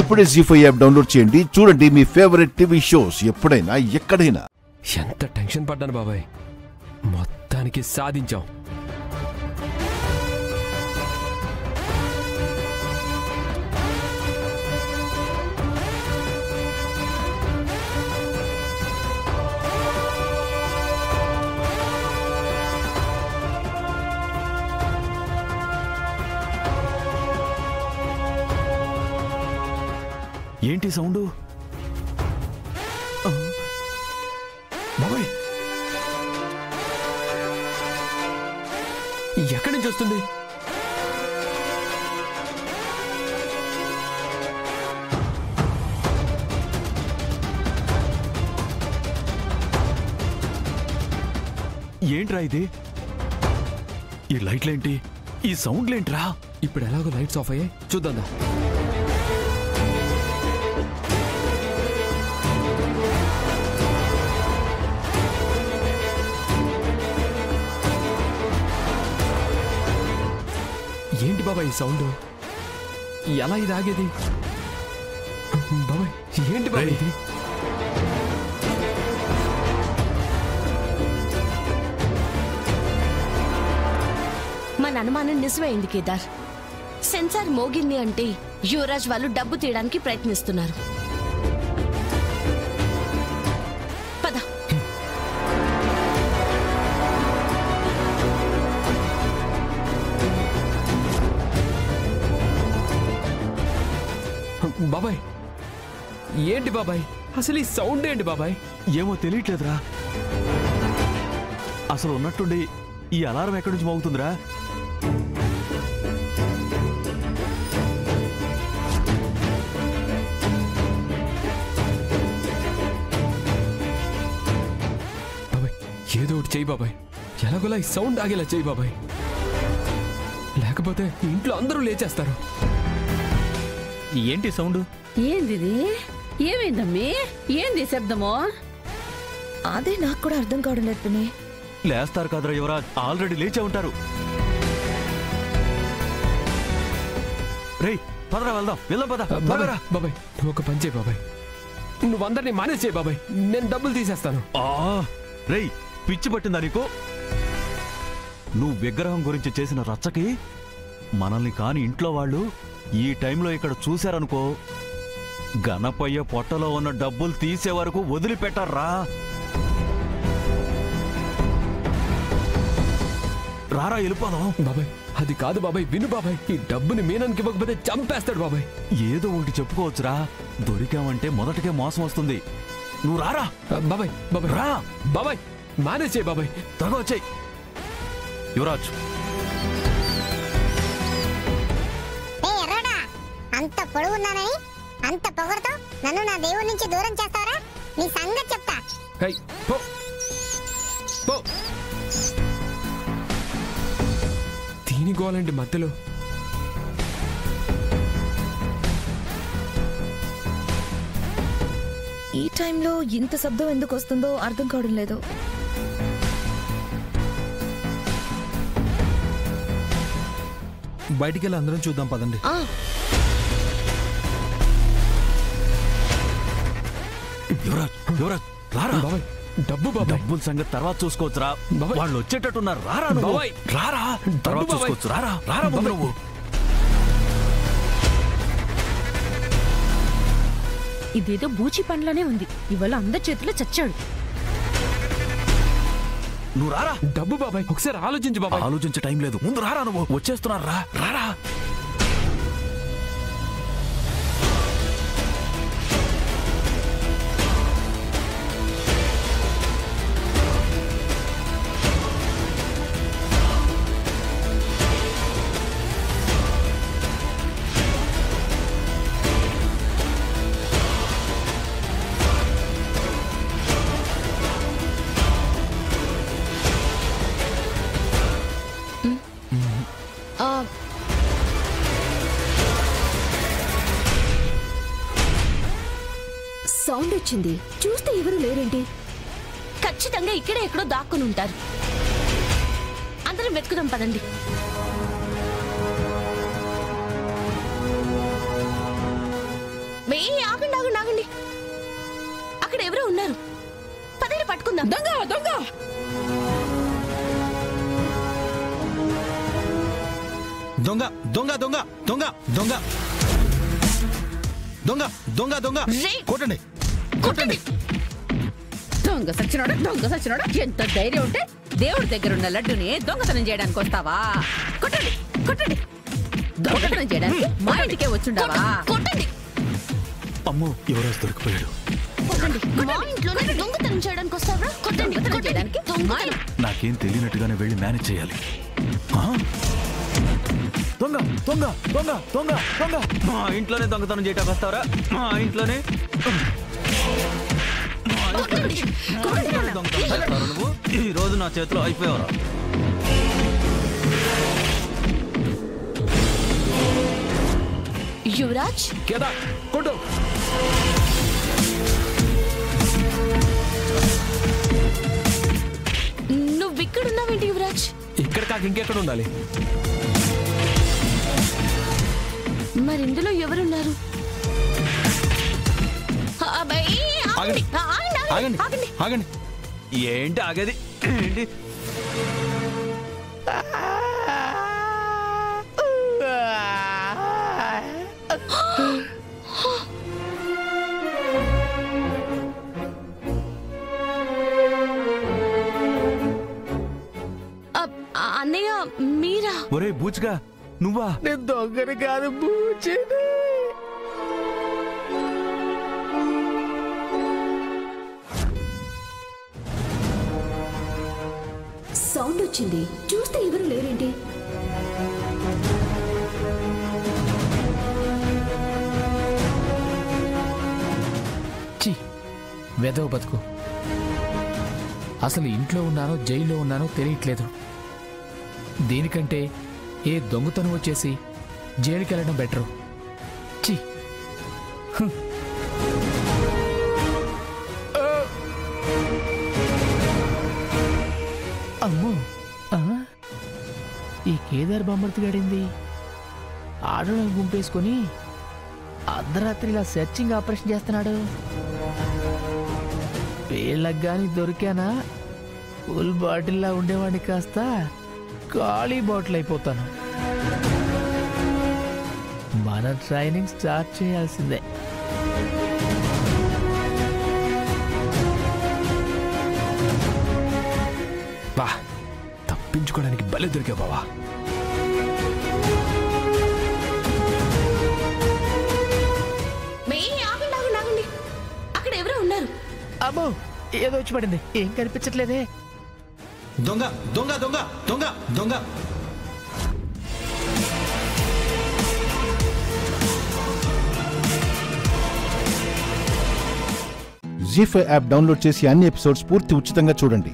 ఇప్పుడే జీ5 app download చేయండి. చూడండి మీ ఫేవరెట్ టీవీ షోస్ ఎప్పుడైనా ఎక్కడైనా. ఎంత టెన్షన్ పడ్డాను బాబాయ్, మొత్తానికి సాధించాం. ఏంటి సౌండ్? బాబాయ్ ఎక్కడి నుంచి వస్తుంది? ఏంట్రా ఇది? ఈ లైట్లేంటి? ఈ సౌండ్లేంట్రా? ఇప్పుడు ఎలాగో లైట్స్ ఆఫ్ అయ్యాయి, చూద్దాం. ఏంటి బాబాయ్ ఈ సౌండ్? ఎలా ఇది ఆగేది? బాబాయ్ ఏంటి బాబాయ్ ఇది? మన అనుమానం నిజమైంది కేదార్. సెన్సార్ మోగింది అంటే యువరాజ్ వాళ్ళు డబ్బు తీయడానికి ప్రయత్నిస్తున్నారు. పద. బాబాయ్ ఏంటి బాబాయ్ అసలు ఈ సౌండ్ ఏంటి బాబాయ్? ఏమో తెలియట్లేదురా. అసలు ఉన్నట్టుండి ఈ అలారం ఎక్కడి నుంచి మోగుతుందిరా? బాబాయ్ ఏదో ఒకటి చెయ్యి బాబాయ్, ఎలాగోలా ఈ సౌండ్ ఆగేలా చెయ్యి బాబాయ్, లేకపోతే ఇంట్లో అందరూ లేచేస్తారు. ఏంటి సౌండ్? ఏంది? ఏమైందమ్మీ? ఏంది శబ్దమో? అదే నాకు కూడా అర్థం కావడం లేదు పిన్ని. లేస్తారు కదరా యువరాజ్, ఆల్రెడీ లేచే ఉంటారు. రేయ్ పదరా వెళ్దాం, వెళ్దాం పద. బాబాయ్ నువ్వు ఒక పని చేయి బాబాయ్, నువ్వు అందరినీ మేనేజ్ చేయి బాబాయ్, నేను డబ్బులు తీసేస్తాను. రేయ్ పిచ్చి పట్టిందా నీకు? నువ్వు విగ్రహం గురించి చేసిన రచ్చకి మనల్ని కాని ఇంట్లో వాళ్ళు ఈ టైంలో ఇక్కడ చూశారనుకో, గణపయ్య పొట్టలో ఉన్న డబ్బులు తీసే వరకు వదిలిపెట్టారా. రారా వెళ్ళిపోదాం. బాబాయ్ అది కాదు బాబాయ్, విను బాబాయ్, ఈ డబ్బుని మీనానికి ఇవ్వకపోతే చంపేస్తాడు బాబాయ్. ఏదో ఒకటి చెప్పుకోవచ్చురా, దొరికామంటే మొదటికే మోసం వస్తుంది. నువ్వు రారా. బాబాయ్ బాబాయ్ రా బాబాయ్, మేనేజ్ చేయి బాబాయ్, త్వరగా వచ్చేయ్. యువరాజ్ అంత పొడుగున్నానని అంత పొగరుతో నన్ను నా దేవుడి నుంచి దూరం చేస్తారా? నీ సంగతి చెప్తా. దీనికోవాలండి మధ్యలో. ఈ టైంలో ఇంత శబ్దం ఎందుకు వస్తుందో అర్థం కావడం లేదు. బయటికి వెళ్ళి అందరం చూద్దాం పదండి. యువరాజ్ యువరాజ్ రారా. బాబాయ్ డబ్బు బాబాయ్, డబ్బుల సంగతి తర్వాత చూసుకోవచ్చురా. వాళ్ళు వచ్చేటట్టున్నారు. రారా బాబాయ్, రారా తర్వాత చూసుకోవచ్చు. రారా రారా ముందు నువ్వు. ఇదేదో బూచి పండ్లనే ఉంది, ఇవాళ అందరి చేతిలో చచ్చాడు. నువ్వు రారా. డబ్బు బాబాయ్ ఒకసారి ఆలోచించు బాబాయ్. ఆలోచించే టైం లేదు, ముందు రారా. నువ్వు వచ్చేస్తున్నారు. రా రారా. సౌండ్ వచ్చింది, చూస్తే ఎవరు లేరేంటి? ఖచ్చితంగా ఇక్కడే ఎక్కడో దాక్కుని ఉంటారు. అందరం వెతుకుదాం పదండి. ఆగండి ఆగండి ఆగండి, అక్కడ ఎవరో ఉన్నారు, పదండి పట్టుకుందాం. దొంగ దొంగ దొంగ దొంగ దొంగ దొంగ దొంగ దొంగ దొంగ దొంగ కొట్టండి కొట్టండి. దొంగ సచ్చినోడా ఎంత ధైర్యం ఉంటే దేవుడి దగ్గర ఉన్న లడ్డుని దొంగతనం చేయడానికి వస్తావా? కొట్టండి కొట్టండి. దొంగతనం చేయడానికి మా ఇంటికే వచ్చుండావా? కొట్టండి అమ్మో ఎవరో దొరికిపోయాడు. కొట్టండి. మా ఇంట్లోనే దొంగతనం చేయడానికి వస్తావా? కొట్టండి దొంగతనం చేయడానికి దొంగతనం. నాకేం తెలియనట్టుగానే వెళ్ళి మేనేజ్ చేయాలి. దొంగ దొంగ దొంగ దొంగ దొంగ మా ఇంట్లోనే దొంగతనం చేయటానికి వస్తావరా? మా ఇంట్లోనే దొంగతనం చేస్తావు నువ్వు. ఈ రోజు నా చేతిలో అయిపోయావరా? యువరాజ్ కేదా కొట్టు. నువ్వు ఇక్కడున్నావేంటి యువరాజ్? ఇక్కడ కాక ఇంకెక్కడ ఉండాలి? మరి ఇందులో ఎవరున్నారు? ఆగండి ఆగండి ఆగండి. ఏంటి ఆగేది? ఏంటి? అన్నయ్య మీరా? ఒరే బూచ్గా నువ్వా? నేను దొంగని కాదు బూచిని. సౌండ్ వచ్చింది, చూస్తే ఎవరు లేరేంటి? వెదవ బతుకు. అసలు ఇంట్లో ఉన్నానో జైల్లో ఉన్నానో తెలియట్లేదు. దీనికంటే ఏ దొంగతనం వచ్చేసి జైలుకి వెళ్ళడం బెటరు. చి అమ్మో, ఈ కేదార్ బొమ్మర్తి గడింది ఆడలను గుంపేసుకొని అర్ధరాత్రి ఇలా సెర్చింగ్ ఆపరేషన్ చేస్తున్నాడు. వీళ్ళకి గాని దొరికానా ఫుల్ బాటిల్లా ఉండేవాడిని కాస్త ఖాళీ బాటిల్ అయిపోతాను. మన ట్రైనింగ్ స్టార్ట్ చేయాల్సిందే. బా తప్పించుకోవడానికి బలే దొరికా బావా. అక్కడ ఎవరో ఉన్నారు. అమ్మో ఏదో వచ్చి పడింది, ఏం కనిపించట్లేదే. దొంగ దొంగ దొంగ దొంగ దొంగ. జీ5 యాప్ డౌన్లోడ్ చేసి అన్ని ఎపిసోడ్స్ పూర్తి ఉచితంగా చూడండి.